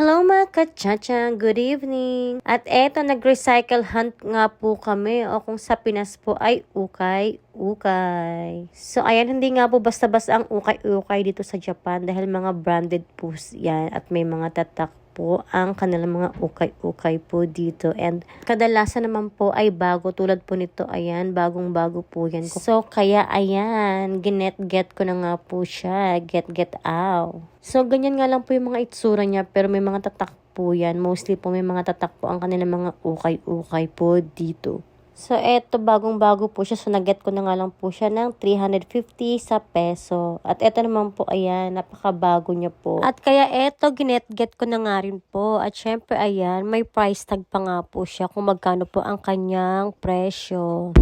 Hello mga kachachang, good evening. At eto, nag-recycle hunt nga po kami o kung sa Pinas po ay ukay-ukay. So ayan, hindi nga po basta-basta ang ukay-ukay dito sa Japan dahil mga branded po yan at may mga tatak po ang kanilang mga ukay-ukay po dito. And kadalasan naman po ay bago tulad po nito, ayan, bagong-bago po yan. So kaya ayan, ginet-get ko na nga po siya, get out. So ganyan nga lang po yung mga itsura niya pero may mga tatak po yan. Mostly po may mga tatak po ang kanilang mga ukay-ukay po dito. So, eto, bagong-bago po siya. So, nag-get ko na nga lang po siya ng 350 sa peso. At eto naman po, ayan, napakabago niya po. At kaya eto, ginet-get ko na nga rin po. At syempre, ayan, may price tag pa nga po siya kung magkano po ang kanyang presyo.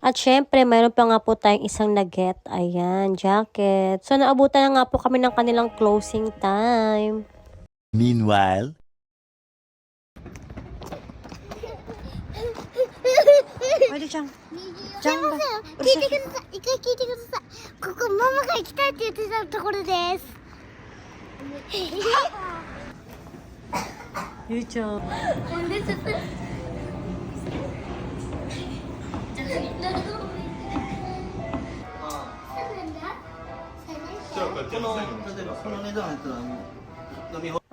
At syempre, mayroon pa nga po tayong isang nag-get. Ayan, jacket. So, naabutan na nga po kami ng kanilang closing time. Meanwhile, Pwede siyang. すいません、聞いてください。一回聞いてください。ここママが行きたいって言ってたところです。ゆうちゃん。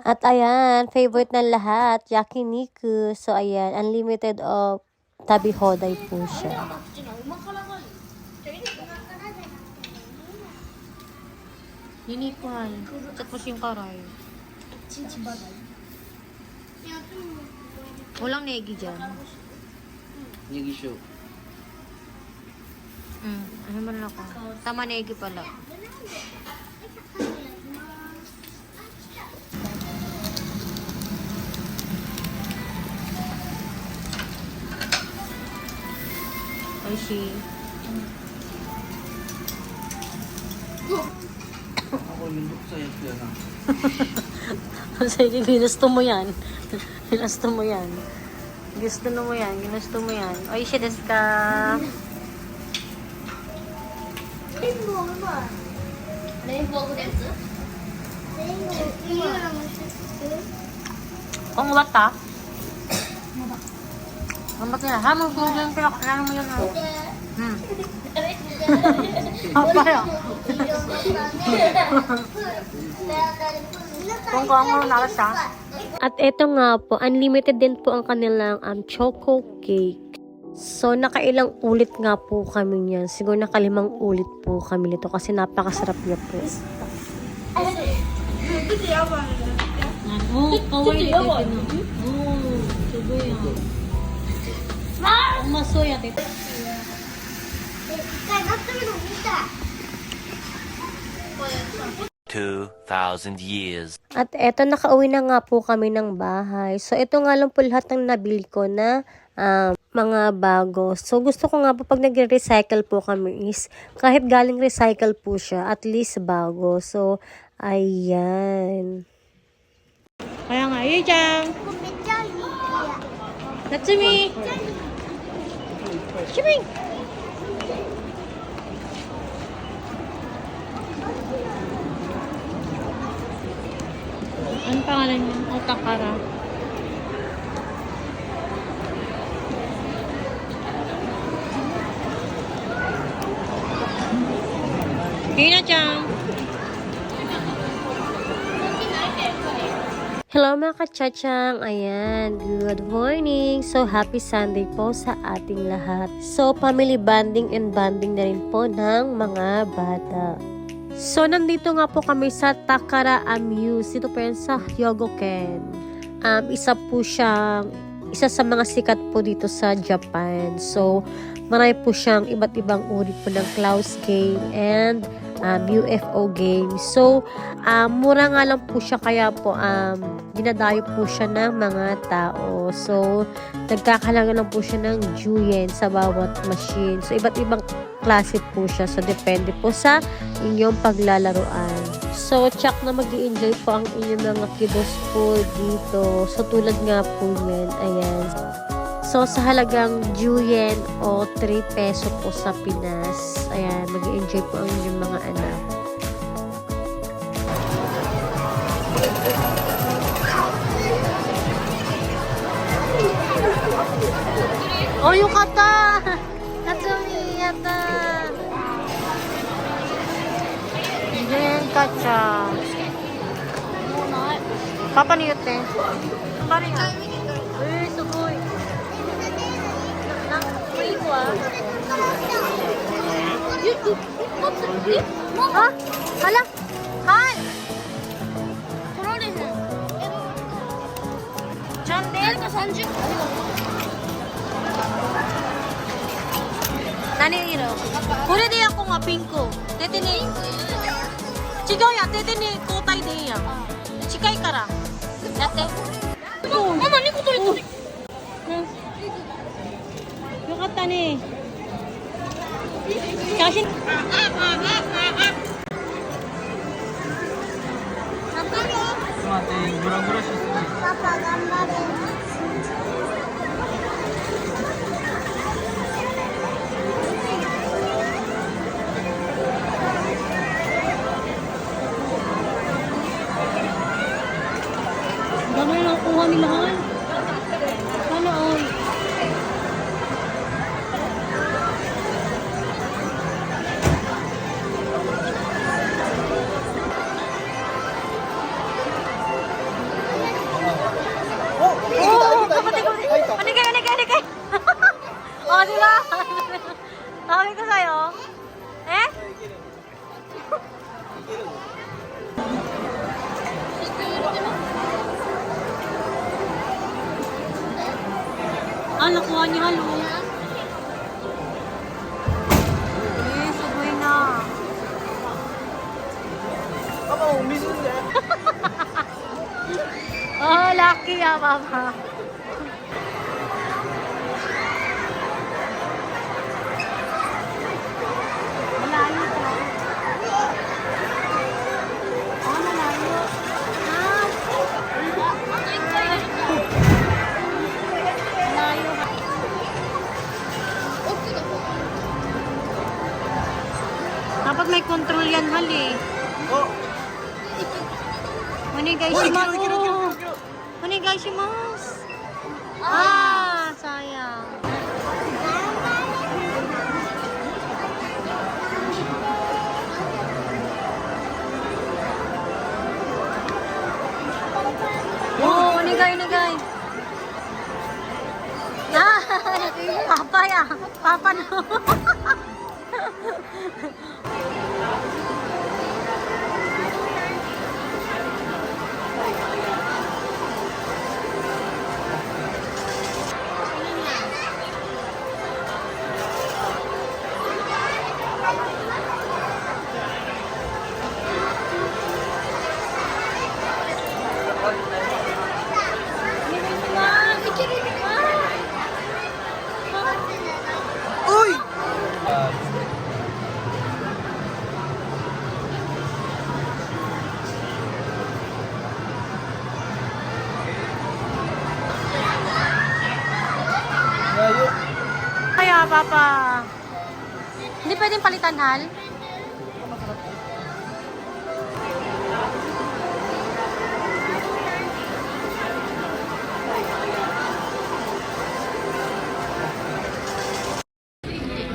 At ayan, favorite ng lahat, yakiniku. So ayan, unlimited of tabi hoday po siya. Unicorn. Tapos yung karay. Walang negi dyan. Negi show. Ano man ako? Tama negi pala. I see. Ako yung sa iyo na. Sige, ginusto mo yan. Ginusto mo yan. Gusto mo yan. Ginusto mo yan. Oy, siya desu ka. Kung wata? Gambat nila. Ha, mo yung pinakalan mo yun. Apa ya? Kung ano narasa. At eto nga po, unlimited din po ang kanilang choco cake. So, nakailang ulit nga po kami niyan. Siguro nakalimang ulit po kami nito kasi napakasarap niya po. Oh, kawaii dito na. Oh, sugo yan. Masuya dito. 一回なってみるの見たい。 2,000 years. At eto, nakauwi na nga po kami ng bahay. So, ito nga lang po lahat ng nabili ko na mga bago. So, gusto ko nga po pag nagre-recycle po kami is kahit galing recycle po siya, at least bago. So, ayan. Kaya nga, Yu-chan! ここめっちゃいい。いや、 Natsumi! Shiming! Ano pangalan niya? Otakara. Hina-chan! Hello mga kachachang! Ayan, good morning! So, happy Sunday po sa ating lahat. So, family bonding and bonding na rin po ng mga bata. So, nandito nga po kami sa Takara Amuse. Dito po yan sa Hyogoken. Isa sa mga sikat po dito sa Japan. So, marami po siyang iba't ibang uri po ng Klaus game and UFO game. So, mura nga lang po siya kaya po dinadayo po siya ng mga tao. So, nagkakalaga lang po siya ng juyen sa bawat machine. So, iba't ibang klase po siya. So, depende po sa inyong paglalaruan. So, check na mag-i-enjoy po ang inyong mga kiddos po dito. So, tulad nga po yan. Ayan. So, sa halagang Juyen o 3 peso po sa Pinas, ayan, mag-enjoy po ang inyong mga anak. Oh, yung kata! Natsumi, yata! Juyen kacha. Papa ni yote. Pari nga. Eh, sugoy. Free ko ah. Ha? Hala? Hi! Chandel? Nani iro? Kore de ako nga pinko. Tete ni... Chigaw ya, tete ni kotai de ya. Chikai kara. Date. Mama, ni ko tori tori. Yokata ne. Kashin. Papa, ganbare. Gamay lang kuha ni mahal. Sana all. Panikay. Oh, di ba? Sabi ko sa'yo. Eh? Ah, nakuha niya halo. Eh, sugoy na. Oh, lucky ah, mama. Malayo pa. Ah, malayo. Ah. Malayo. Dapat may control yan, hali. Oh! Onegaishimasu. Onegaishimasu. Ah, sayang. Oh, onegai. Ah, papa ya. Papa no. Uy! Layo. Kaya, papa. Hindi pwedeng palitan, hal?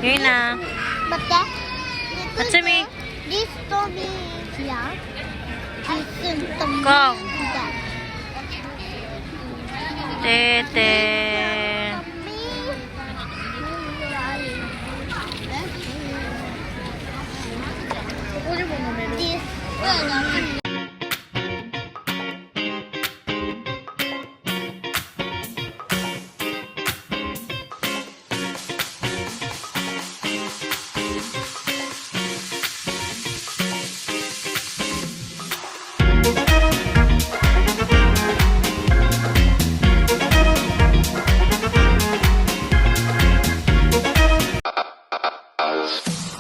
Yun na. Batte. Natsumi. This to be here. This to be Kong. there. Tete. This. Us.